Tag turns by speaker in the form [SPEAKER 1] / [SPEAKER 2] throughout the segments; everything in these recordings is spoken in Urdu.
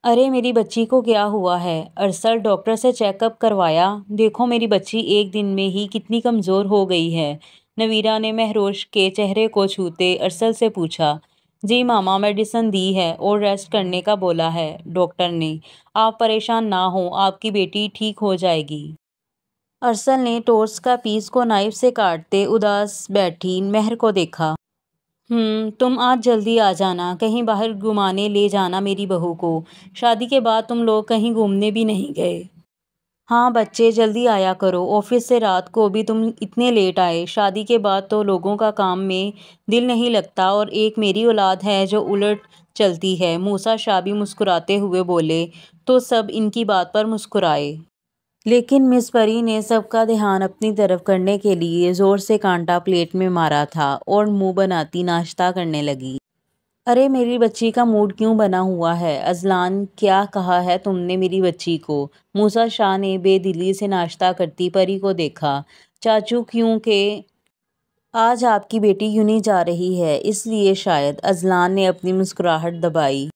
[SPEAKER 1] ارے میری بچی کو کیا ہوا ہے؟ ارسل ڈاکٹر سے چیک اپ کروایا؟ دیکھو میری بچی ایک دن میں ہی کتنی کمزور ہو گئی ہے۔ نویرا نے مہروش کے چہرے کو چھوتے ارسل سے پوچھا۔ جی ماما، میڈیسن دی ہے اور ریسٹ کرنے کا بولا ہے ڈاکٹر نے۔ آپ پریشان نہ ہوں، آپ کی بیٹی ٹھیک ہو جائے گی۔ ارسل نے ٹوسٹ کا پیس کو نائف سے کاٹتے اداس بیٹھی مہر کو دیکھا۔ تم آج جلدی آ جانا، کہیں باہر گھمانے لے جانا میری بہو کو۔ شادی کے بعد تم لوگ کہیں گھومنے بھی نہیں گئے۔ ہاں بچے، جلدی آیا کرو، آفس سے رات کو بھی تم اتنے لیٹ آئے۔ شادی کے بعد تو لوگوں کا کام میں دل نہیں لگتا، اور ایک میری اولاد ہے جو الٹ چلتی ہے۔ موسیٰ شاہ بھی مسکراتے ہوئے بولے تو سب ان کی بات پر مسکرائے۔ لیکن مس پری نے سب کا دھیان اپنی طرف کرنے کے لیے زور سے کانٹا پلیٹ میں مارا تھا اور منہ بناتی ناشتہ کرنے لگی۔ ارے میری بچی کا موڈ کیوں بنا ہوا ہے؟ اذلان، کیا کہا ہے تم نے میری بچی کو؟ موسیٰ شاہ نے بے دلی سے ناشتہ کرتی پری کو دیکھا۔ چاچو، کیونکہ آج آپ کی بیٹی یونی جا رہی ہے، اس لیے شاید۔ اذلان نے اپنی مسکراہٹ دبائی۔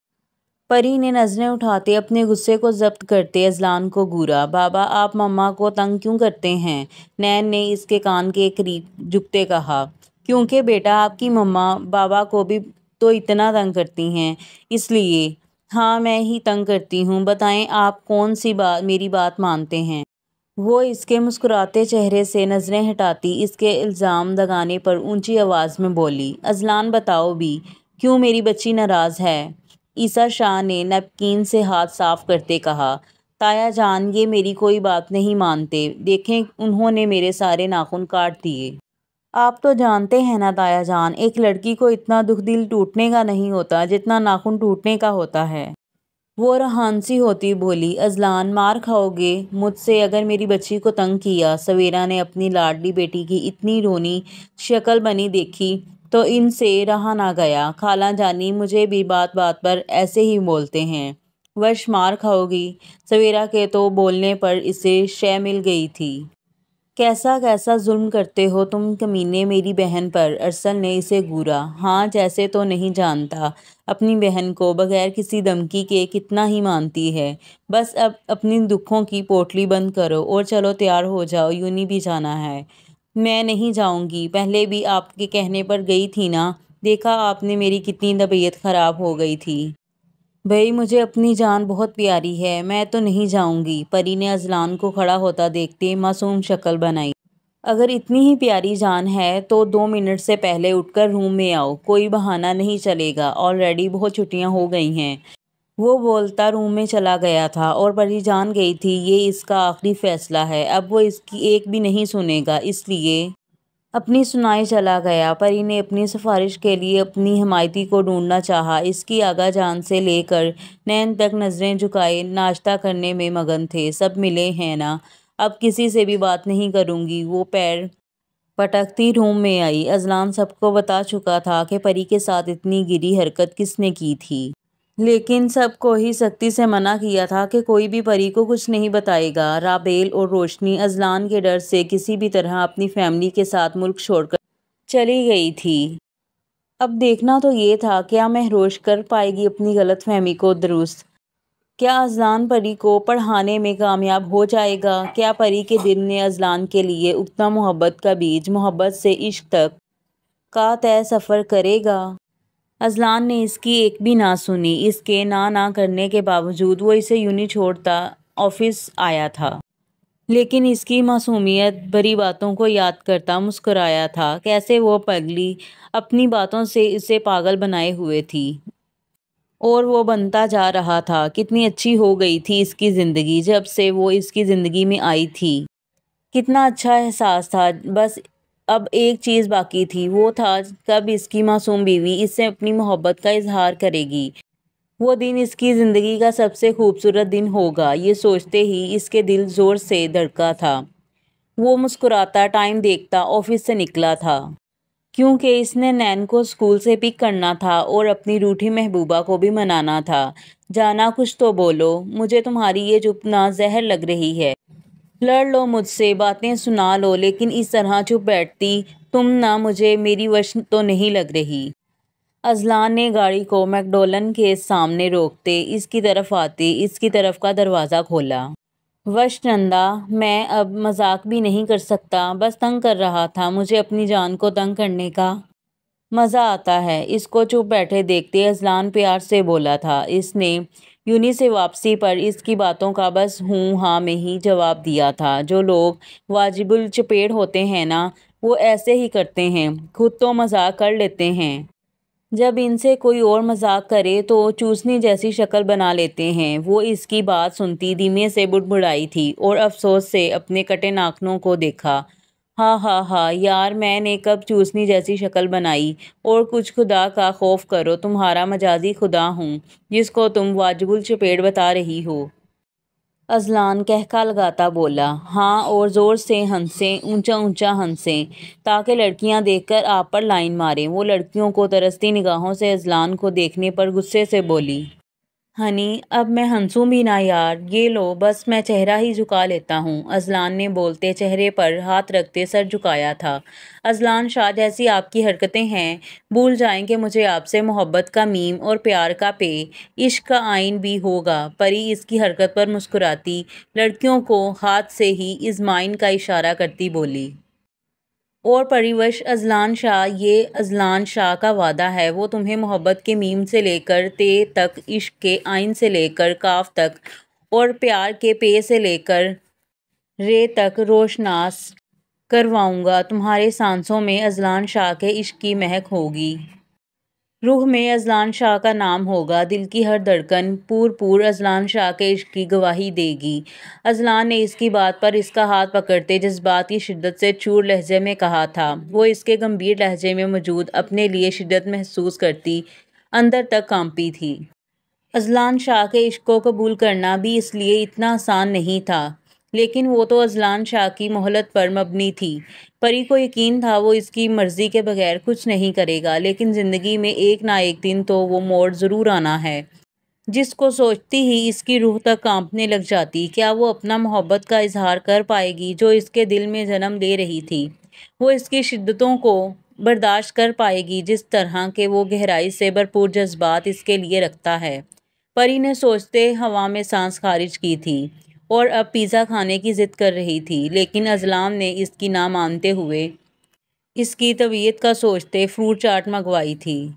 [SPEAKER 1] پری نے نظریں اٹھاتے اپنے غصے کو ضبط کرتے اذلان کو گھورا۔ بابا، آپ مما کو تنگ کیوں کرتے ہیں؟ نین نے اس کے کان کے قریب جھکتے کہا۔ کیونکہ بیٹا آپ کی مما بابا کو بھی تو اتنا تنگ کرتی ہیں، اس لیے۔ ہاں میں ہی تنگ کرتی ہوں، بتائیں آپ کون سی میری بات مانتے ہیں؟ وہ اس کے مسکراتے چہرے سے نظریں ہٹاتی اس کے الزام لگانے پر اونچی آواز میں بولی۔ اذلان، بتاؤ بھی، کیوں میری بچی ناراض ہے؟ عیسیٰ شاہ نے نیپکن سے ہاتھ صاف کرتے کہا۔ تایا جان، یہ میری کوئی بات نہیں مانتے، دیکھیں انہوں نے میرے سارے ناخن کاٹ دیے۔ آپ تو جانتے ہیں نا تایا جان، ایک لڑکی کو اتنا دکھ دل ٹوٹنے کا نہیں ہوتا جتنا ناخن ٹوٹنے کا ہوتا ہے۔ وہ روحانسی ہوتی بولی۔ اذلان، مار کھاؤ گے مجھ سے اگر میری بچی کو تنگ کیا؟ سویرا نے اپنی لاڈلی بیٹی کی اتنی رونی شکل بنی دیکھی تو ان سے رہا نہ گیا۔ خالہ جانی مجھے بھی بات بات پر ایسے ہی بولتے ہیں۔ وش مار کھاؤ گی؟ سویرا کے تو بولنے پر اسے شے مل گئی تھی۔ کیسا کیسا ظلم کرتے ہو تم کمینے میری بہن پر؟ ارسل نے اسے گھورا۔ ہاں جیسے تو نہیں جانتا اپنی بہن کو بغیر کسی دھمکی کے کتنا ہی مانتی ہے۔ بس اب اپنی دکھوں کی پوٹلی بند کرو اور چلو تیار ہو جاؤ، یونی بھی جانا ہے۔ میں نہیں جاؤں گی، پہلے بھی آپ کے کہنے پر گئی تھی نا، دیکھا آپ نے میری کتنی طبیعت خراب ہو گئی تھی۔ بھئی مجھے اپنی جان بہت پیاری ہے، میں تو نہیں جاؤں گی۔ پری نے اذلان کو کھڑا ہوتا دیکھتے معصوم شکل بنائی۔ اگر اتنی ہی پیاری جان ہے تو 2 منٹ سے پہلے اٹھ کر روم میں آؤ، کوئی بہانہ نہیں چلے گا، آلریڈی بہت چھٹیاں ہو گئی ہیں۔ وہ بولتا روم میں چلا گیا تھا اور پری جان گئی تھی یہ اس کا آخری فیصلہ ہے، اب وہ اس کی ایک بھی نہیں سنے گا، اس لیے اپنی سنائی چلا گیا۔ پری نے اپنی سفارش کے لیے اپنی حمایتی کو ڈھونڈنا چاہا، اس کی آغا جان سے لے کر نین تک نظریں جھکائے ناشتہ کرنے میں مگن تھے۔ سب ملے ہیں نا، اب کسی سے بھی بات نہیں کروں گی۔ وہ پیر پٹکتی روم میں آئی۔ اذلان سب کو بتا چکا تھا کہ پری کے ساتھ اتنی گری حرکت کس نے کی تھی، لیکن سب کو ہی سختی سے منع کیا تھا کہ کوئی بھی پری کو کچھ نہیں بتائے گا۔ رابیل اور روشنی اذلان کے ڈر سے کسی بھی طرح اپنی فیملی کے ساتھ ملک چھوڑ کر چلی گئی تھی۔ اب دیکھنا تو یہ تھا کیا مہروش کر پائے گی اپنی غلط فہمی کو درست؟ کیا اذلان پری کو پڑھانے میں کامیاب ہو جائے گا؟ کیا پری کے دل نے اذلان کے لیے اگتا محبت کا بیج محبت سے عشق تک کا طے سفر کرے گا؟ اذلان نے اس کی ایک بھی نہ سنی۔ اس کے نہ کرنے کے باوجود وہ اسے یونی چھوڑتا آفس آیا تھا، لیکن اس کی معصومیت بھری باتوں کو یاد کرتا مسکرایا تھا۔ کیسے وہ پگلی اپنی باتوں سے اسے پاگل بنائے ہوئے تھی، اور وہ بنتا جا رہا تھا۔ کتنی اچھی ہو گئی تھی اس کی زندگی جب سے وہ اس کی زندگی میں آئی تھی، کتنا اچھا احساس تھا۔ بس اب ایک چیز باقی تھی، وہ تھا کب اس کی معصوم بیوی اس سے اپنی محبت کا اظہار کرے گی۔ وہ دن اس کی زندگی کا سب سے خوبصورت دن ہوگا، یہ سوچتے ہی اس کے دل زور سے دھڑکا تھا۔ وہ مسکراتا ٹائم دیکھتا آفس سے نکلا تھا، کیونکہ اس نے نین کو اسکول سے پک کرنا تھا اور اپنی روٹھی محبوبہ کو بھی منانا تھا۔ جانا، کچھ تو بولو، مجھے تمہاری یہ چپ نہ زہر لگ رہی ہے۔ لڑ لو مجھ سے، باتیں سنا لو، لیکن اس طرح چپ بیٹھتی تم نہ مجھے میری وش تو نہیں لگ رہی۔ اذلان نے گاڑی کو میکڈونلڈ کے سامنے روکتے اس کی طرف آتے اس کی طرف کا دروازہ کھولا۔ وش نندا، میں اب مذاق بھی نہیں کر سکتا، بس تنگ کر رہا تھا، مجھے اپنی جان کو تنگ کرنے کا مزہ آتا ہے۔ اس کو چپ بیٹھے دیکھتے اذلان پیار سے بولا تھا۔ اس نے یونی سے واپسی پر اس کی باتوں کا بس ہوں ہاں میں ہی جواب دیا تھا۔ جو لوگ واجب الچپیڑ ہوتے ہیں نا، وہ ایسے ہی کرتے ہیں، خود تو مذاق کر لیتے ہیں، جب ان سے کوئی اور مذاق کرے تو چوسنی جیسی شکل بنا لیتے ہیں۔ وہ اس کی بات سنتی دھیمے سے بڑبڑائی تھی اور افسوس سے اپنے کٹے ناخنوں کو دیکھا۔ ہاں ہاں ہاں یار، میں نے کب چوسنی جیسی شکل بنائی؟ اور کچھ خدا کا خوف کرو، تمہارا مجازی خدا ہوں جس کو تم واجب الچپیڑ بتا رہی ہو۔ اذلان قہقہ لگاتا بولا۔ ہاں، اور زور سے ہنسیں، اونچا اونچا ہنسیں تاکہ لڑکیاں دیکھ کر آپ پر لائن ماریں۔ وہ لڑکیوں کو ترستی نگاہوں سے اذلان کو دیکھنے پر غصے سے بولی۔ ہنی، اب میں ہنسوں بھی نہ یار، یہ لو بس میں چہرہ ہی جھکا لیتا ہوں۔ اذلان نے بولتے چہرے پر ہاتھ رکھتے سر جھکایا تھا۔ اذلان شاہ، جیسی آپ کی حرکتیں ہیں، بھول جائیں کہ مجھے آپ سے محبت کا میم اور پیار کا پے، عشق کا آئین بھی ہوگا۔ پری اس کی حرکت پر مسکراتی لڑکیوں کو ہاتھ سے ہی ازمائن کا اشارہ کرتی بولی۔ اور پریوش اذلان شاہ، یہ اذلان شاہ کا وعدہ ہے، وہ تمہیں محبت کے میم سے لے کر تے تک، عشق کے آئین سے لے کر کاف تک، اور پیار کے پے سے لے کر رے تک روشناس کرواؤں گا۔ تمہارے سانسوں میں اذلان شاہ کے عشق کی مہک ہوگی، روح میں اذلان شاہ کا نام ہوگا، دل کی ہر دھڑکن پور پور اذلان شاہ کے عشق کی گواہی دے گی۔ اذلان نے اس کی بات پر اس کا ہاتھ پکڑتے جذبات کی شدت سے چور لہجے میں کہا تھا۔ وہ اس کے گمبھیر لہجے میں موجود اپنے لیے شدت محسوس کرتی اندر تک کانپی تھی۔ اذلان شاہ کے عشق کو قبول کرنا بھی اس لیے اتنا آسان نہیں تھا، لیکن وہ تو اذلان شاہ کی مہلت پر مبنی تھی۔ پری کو یقین تھا وہ اس کی مرضی کے بغیر کچھ نہیں کرے گا، لیکن زندگی میں ایک نہ ایک دن تو وہ موڑ ضرور آنا ہے جس کو سوچتی ہی اس کی روح تک کانپنے لگ جاتی۔ کیا وہ اپنا محبت کا اظہار کر پائے گی جو اس کے دل میں جنم لے رہی تھی؟ وہ اس کی شدتوں کو برداشت کر پائے گی جس طرح کے وہ گہرائی سے بھرپور جذبات اس کے لیے رکھتا ہے؟ پری نے سوچتے ہوا میں سانس خارج کی تھی اور اب پیزا کھانے کی ضد کر رہی تھی، لیکن اذلان نے اس کی نہ مانتے ہوئے اس کی طبیعت کا سوچتے فروٹ چاٹ منگوائی تھی،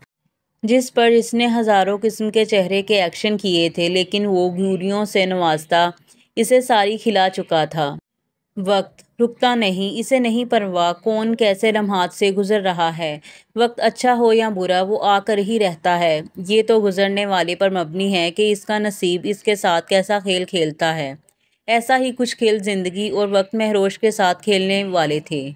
[SPEAKER 1] جس پر اس نے ہزاروں قسم کے چہرے کے ایکشن کیے تھے، لیکن وہ گھوریوں سے نوازتا اسے ساری کھلا چکا تھا۔ وقت رکتا نہیں، اسے نہیں پرواہ کون کیسے لمحات سے گزر رہا ہے۔ وقت اچھا ہو یا برا وہ آ کر ہی رہتا ہے، یہ تو گزرنے والے پر مبنی ہے کہ اس کا نصیب اس کے ساتھ کیسا کھیل کھیلتا ہے۔ ایسا ہی کچھ کھیل زندگی اور وقت مہروش کے ساتھ کھیلنے والے تھے۔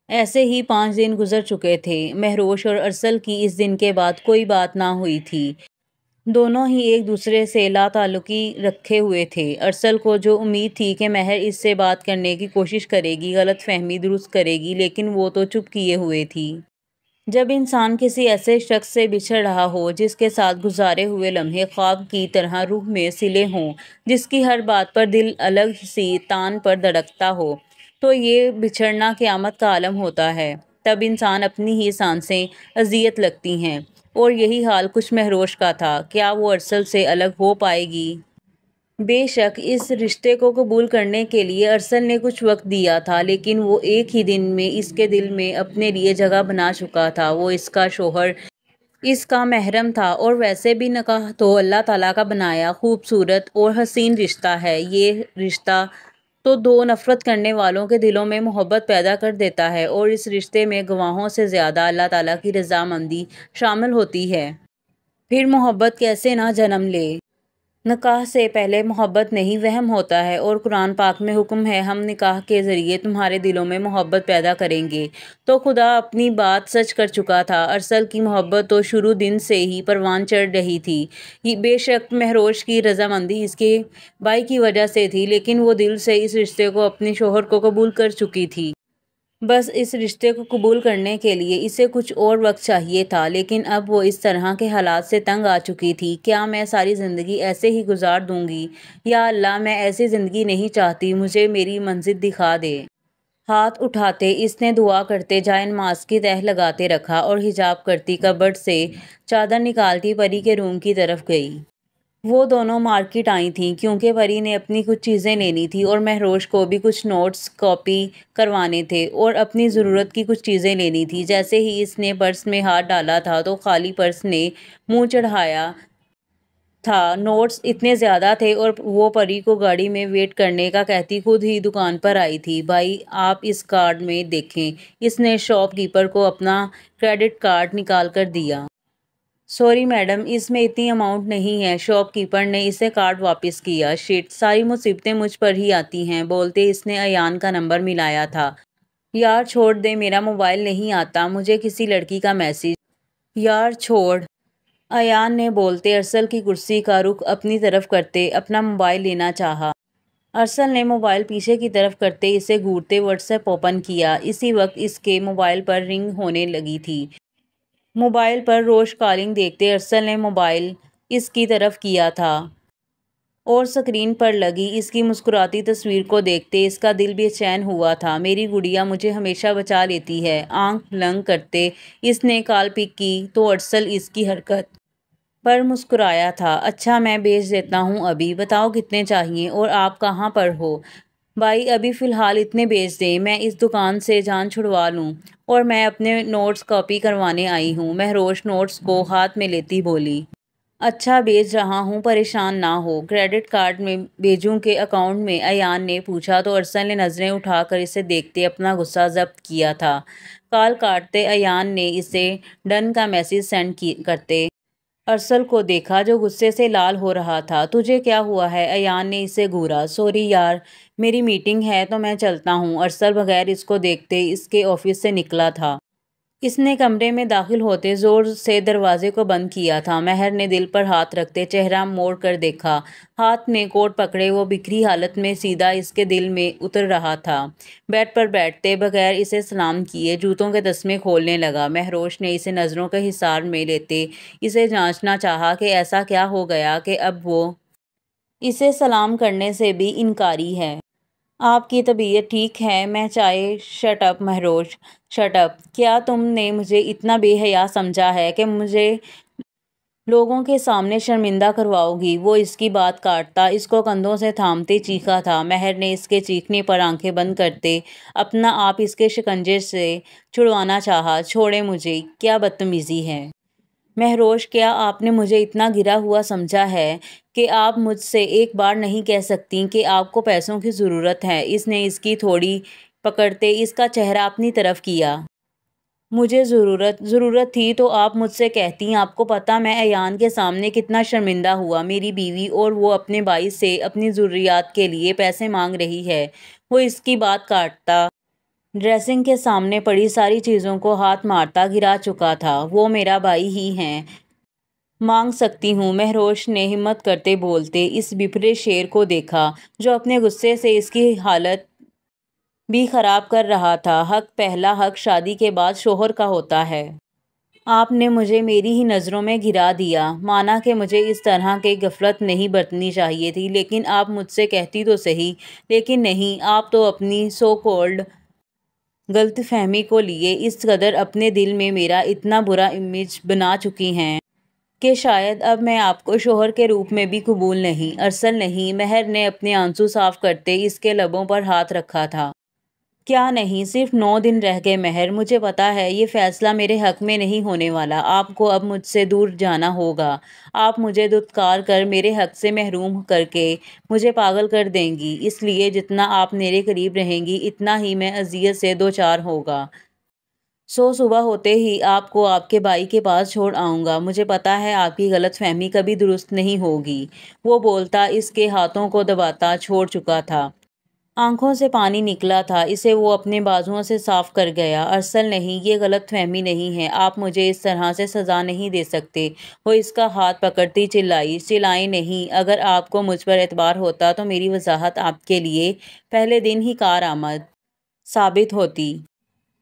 [SPEAKER 1] ایسے ہی 5 دن گزر چکے تھے۔ مہروش اور ارسل کی اس دن کے بعد کوئی بات نہ ہوئی تھی، دونوں ہی ایک دوسرے سے لا تعلقی رکھے ہوئے تھے۔ ارسل کو جو امید تھی کہ مہر اس سے بات کرنے کی کوشش کرے گی، غلط فہمی درست کرے گی، لیکن وہ تو چپ کیے ہوئے تھی۔ جب انسان کسی ایسے شخص سے بچھڑ رہا ہو جس کے ساتھ گزارے ہوئے لمحے خواب کی طرح روح میں سلے ہوں، جس کی ہر بات پر دل الگ سی تان پر دھڑکتا ہو، تو یہ بچھڑنا قیامت کا عالم ہوتا ہے۔ تب انسان اپنی ہی سانسیں اذیت لگتی ہیں، اور یہی حال کچھ مہروش کا تھا۔ کیا وہ ارسل سے الگ ہو پائے گی؟ بے شک اس رشتے کو قبول کرنے کے لیے ارسل نے کچھ وقت دیا تھا، لیکن وہ ایک ہی دن میں اس کے دل میں اپنے لیے جگہ بنا چکا تھا۔ وہ اس کا شوہر، اس کا محرم تھا، اور ویسے بھی نکاح تو اللہ تعالیٰ کا بنایا خوبصورت اور حسین رشتہ ہے۔ یہ رشتہ تو دو نفرت کرنے والوں کے دلوں میں محبت پیدا کر دیتا ہے، اور اس رشتے میں گواہوں سے زیادہ اللہ تعالیٰ کی رضامندی شامل ہوتی ہے۔ پھر محبت کیسے نہ جنم لے؟ نکاح سے پہلے محبت نہیں، وہم ہوتا ہے، اور قرآن پاک میں حکم ہے ہم نکاح کے ذریعے تمہارے دلوں میں محبت پیدا کریں گے۔ تو خدا اپنی بات سچ کر چکا تھا۔ ارسل کی محبت تو شروع دن سے ہی پروان چڑھ رہی تھی۔ بے شک مہروش کی رضامندی اس کے بھائی کی وجہ سے تھی، لیکن وہ دل سے اس رشتے کو اپنے شوہر کو قبول کر چکی تھی۔ بس اس رشتے کو قبول کرنے کے لیے اسے کچھ اور وقت چاہیے تھا، لیکن اب وہ اس طرح کے حالات سے تنگ آ چکی تھی۔ کیا میں ساری زندگی ایسے ہی گزار دوں گی؟ یا اللہ، میں ایسی زندگی نہیں چاہتی، مجھے میری منزل دکھا دے۔ ہاتھ اٹھاتے اس نے دعا کرتے جائے نماز کی تہہ لگاتے رکھا اور حجاب کرتی کبرڈ سے چادر نکالتی پری کے روم کی طرف گئی۔ وہ دونوں مارکیٹ آئی تھیں کیونکہ پری نے اپنی کچھ چیزیں لینی تھی اور مہروش کو بھی کچھ نوٹس کاپی کروانے تھے اور اپنی ضرورت کی کچھ چیزیں لینی تھی۔ جیسے ہی اس نے پرس میں ہاتھ ڈالا تھا تو خالی پرس نے منہ چڑھایا تھا۔ نوٹس اتنے زیادہ تھے اور وہ پری کو گاڑی میں ویٹ کرنے کا کہتی خود ہی دکان پر آئی تھی۔ بھائی آپ اس کارڈ میں دیکھیں۔ اس نے شاپ کیپر کو اپنا کریڈٹ کارڈ نکال کر دیا۔ سوری میڈم، اس میں اتنی اماؤنٹ نہیں ہے۔ شاپ کیپر نے اسے کارڈ واپس کیا۔ شٹ، ساری مصیبتیں مجھ پر ہی آتی ہیں، بولتے اس نے ایان کا نمبر ملایا تھا۔ یار چھوڑ دے، میرا موبائل نہیں آتا، مجھے کسی لڑکی کا میسج۔ یار چھوڑ، ایان نے بولتے ارسل کی کرسی کا رخ اپنی طرف کرتے اپنا موبائل لینا چاہا۔ ارسل نے موبائل پیچھے کی طرف کرتے اسے گھورتے واٹس ایپ اوپن کیا۔ اسی وقت اس کے موبائل پر رنگ ہونے لگی تھی۔ موبائل پر روز کالنگ دیکھتے ارسل نے موبائل اس کی طرف کیا تھا اور سکرین پر لگی اس کی مسکراتی تصویر کو دیکھتے اس کا دل بے چین ہوا تھا۔ میری گڑیا مجھے ہمیشہ بچا لیتی ہے۔ آنکھ لنگ کرتے اس نے کال پک کی تو ارسل اس کی حرکت پر مسکرایا تھا۔ اچھا میں بھیج دیتا ہوں، ابھی بتاؤ کتنے چاہیے اور آپ کہاں پر ہو؟ بھائی ابھی فی الحال اتنے بھیج دیں، میں اس دکان سے جان چھڑوا لوں اور میں اپنے نوٹس کاپی کروانے آئی ہوں۔ مہروش نوٹس کو ہاتھ میں لیتی بولی۔ اچھا بھیج رہا ہوں، پریشان نہ ہو۔ کریڈٹ کارڈ میں بھیجوں کہ اکاؤنٹ میں؟ ایان نے پوچھا تو ارسل نے نظریں اٹھا کر اسے دیکھتے اپنا غصہ ضبط کیا تھا۔ کال کاٹتے ایان نے اسے ڈن کا میسج سینڈ کرتے ارسل کو دیکھا جو غصے سے لال ہو رہا تھا۔ تجھے کیا ہوا ہے؟ ایان نے اسے گھورا۔ سوری یار، میری میٹنگ ہے تو میں چلتا ہوں۔ ارسل بغیر اس کو دیکھتے اس کے آفس سے نکلا تھا۔ اس نے کمرے میں داخل ہوتے زور سے دروازے کو بند کیا تھا۔ مہر نے دل پر ہاتھ رکھتے چہرہ موڑ کر دیکھا۔ ہاتھ میں کوٹ پکڑے وہ بکھری حالت میں سیدھا اس کے دل میں اتر رہا تھا۔ بیڈ پر بیٹھتے بغیر اسے سلام کیے جوتوں کے تسمے کھولنے لگا۔ مہروش نے اسے نظروں کے حصار میں لیتے اسے جانچنا چاہا کہ ایسا کیا ہو گیا کہ اب وہ اسے سلام کرنے سے بھی انکاری ہے۔ آپ کی طبیعت ٹھیک ہے؟ میں چائے۔ Shut up Mehrosh, shut up. کیا تم نے مجھے اتنا بے حیا سمجھا ہے کہ مجھے لوگوں کے سامنے شرمندہ کرواؤ گی؟ وہ اس کی بات کاٹتا اس کو کندھوں سے تھامتے چیخا تھا۔ مہر نے اس کے چیخنے پر آنکھیں بند کرتے اپنا آپ اس کے شکنجے سے چھڑوانا چاہا۔ چھوڑیں مجھے، کیا بدتمیزی ہے؟ مہروش، کیا آپ نے مجھے اتنا گرا ہوا سمجھا ہے کہ آپ مجھ سے ایک بار نہیں کہہ سکتی کہ آپ کو پیسوں کی ضرورت ہے؟ اس نے اس کی تھوڑی پکڑتے اس کا چہرہ اپنی طرف کیا۔ مجھے ضرورت تھی تو آپ مجھ سے کہتی۔ آپ کو پتہ میں ایان کے سامنے کتنا شرمندہ ہوا؟ میری بیوی اور وہ اپنے بھائی سے اپنی ضروریات کے لیے پیسے مانگ رہی ہے۔ وہ اس کی بات کاٹتا ڈریسنگ کے سامنے پڑی ساری چیزوں کو ہاتھ مارتا گرا چکا تھا۔ وہ میرا بھائی ہی ہے، مانگ سکتی ہوں۔ مہروش نے ہمت کرتے بولتے اس بپھرے شیر کو دیکھا جو اپنے غصے سے اس کی حالت بھی خراب کر رہا تھا۔ حق، پہلا حق شادی کے بعد شوہر کا ہوتا ہے۔ آپ نے مجھے میری ہی نظروں میں گرا دیا۔ مانا کہ مجھے اس طرح کی غفلت نہیں برتنی چاہیے تھی، لیکن آپ مجھ سے کہتی تو صحیح۔ لیکن نہیں، آپ تو اپنی سو کالڈ غلط فہمی کو لیے اس قدر اپنے دل میں میرا اتنا برا امیج بنا چکی ہیں کہ شاید اب میں آپ کو شوہر کے روپ میں بھی قبول نہیں۔ ارسل نہیں، مہر نے اپنے آنسو صاف کرتے اس کے لبوں پر ہاتھ رکھا تھا۔ کیا نہیں؟ صرف 9 دن رہ گئے مہر، مجھے پتا ہے یہ فیصلہ میرے حق میں نہیں ہونے والا۔ آپ کو اب مجھ سے دور جانا ہوگا۔ آپ مجھے دھتکار کر میرے حق سے محروم کر کے مجھے پاگل کر دیں گی، اس لیے جتنا آپ میرے قریب رہیں گی اتنا ہی میں اذیت سے دوچار ہوگا۔ صبح ہوتے ہی آپ کو آپ کے بھائی کے پاس چھوڑ آؤں گا۔ مجھے پتا ہے آپ کی غلط فہمی کبھی درست نہیں ہوگی۔ وہ بولتا اس کے ہاتھوں کو دباتا چھوڑ چکا تھا۔ آنکھوں سے پانی نکلا تھا، اسے وہ اپنے بازوؤں سے صاف کر گیا۔ ارسل نہیں، یہ غلط فہمی نہیں ہے، آپ مجھے اس طرح سے سزا نہیں دے سکتے۔ وہ اس کا ہاتھ پکڑتی چلائی۔ چلائیں نہیں، اگر آپ کو مجھ پر اعتبار ہوتا تو میری وضاحت آپ کے لیے پہلے دن ہی کارآمد ثابت ہوتی۔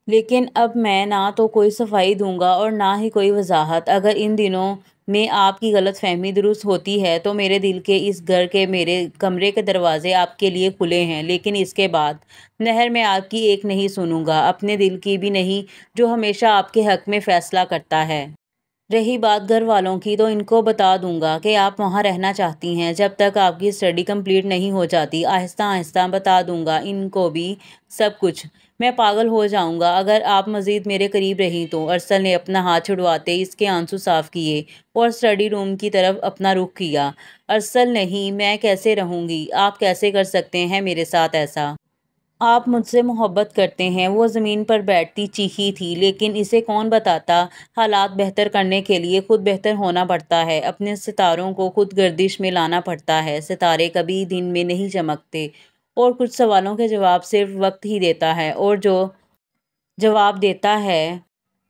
[SPEAKER 1] لیکن اب میں نہ تو کوئی صفائی دوں گا اور نہ ہی کوئی وضاحت۔ اگر ان دنوں میں آپ کی غلط فہمی درست ہوتی ہے تو میرے دل کے اس گھر کے میرے کمرے کے دروازے آپ کے لیے کھلے ہیں، لیکن اس کے بعد نہر میں آپ کی ایک نہیں سنوں گا، اپنے دل کی بھی نہیں جو ہمیشہ آپ کے حق میں فیصلہ کرتا ہے۔ رہی بات گھر والوں کی تو ان کو بتا دوں گا کہ آپ وہاں رہنا چاہتی ہیں جب تک آپ کی اسٹڈی کمپلیٹ نہیں ہو جاتی۔ آہستہ آہستہ بتا دوں گا ان کو بھی سب کچھ۔ میں پاگل ہو جاؤں گا اگر آپ مزید میرے قریب رہیں تو۔ ارسل نے اپنا ہاتھ چھڑواتے اس کے آنسو صاف کیے اور اسٹڈی روم کی طرف اپنا رخ کیا۔ ارسل نہیں، میں کیسے رہوں گی؟ آپ کیسے کر سکتے ہیں میرے ساتھ ایسا؟ آپ مجھ سے محبت کرتے ہیں۔ وہ زمین پر بیٹھتی چیخی تھی، لیکن اسے کون بتاتا، حالات بہتر کرنے کے لیے خود بہتر ہونا پڑتا ہے، اپنے ستاروں کو خود گردش میں لانا پڑتا ہے۔ ستارے کبھی دن میں نہیں چمکتے اور کچھ سوالوں کے جواب صرف وقت ہی دیتا ہے، اور جو جواب دیتا ہے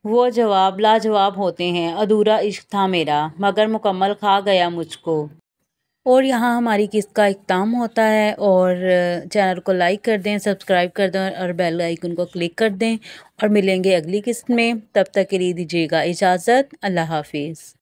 [SPEAKER 1] وہ جواب لاجواب ہوتے ہیں۔ ادھورا عشق تھا میرا، مگر مکمل کھا گیا مجھ کو۔ اور یہاں ہماری قسط کا اختتام ہوتا ہے، اور چینل کو لائک کر دیں، سبسکرائب کر دیں اور بیل آئیکن کو کلک کر دیں، اور ملیں گے اگلی قسط میں۔ تب تک کے لیے دیجیے گا اجازت۔ اللہ حافظ۔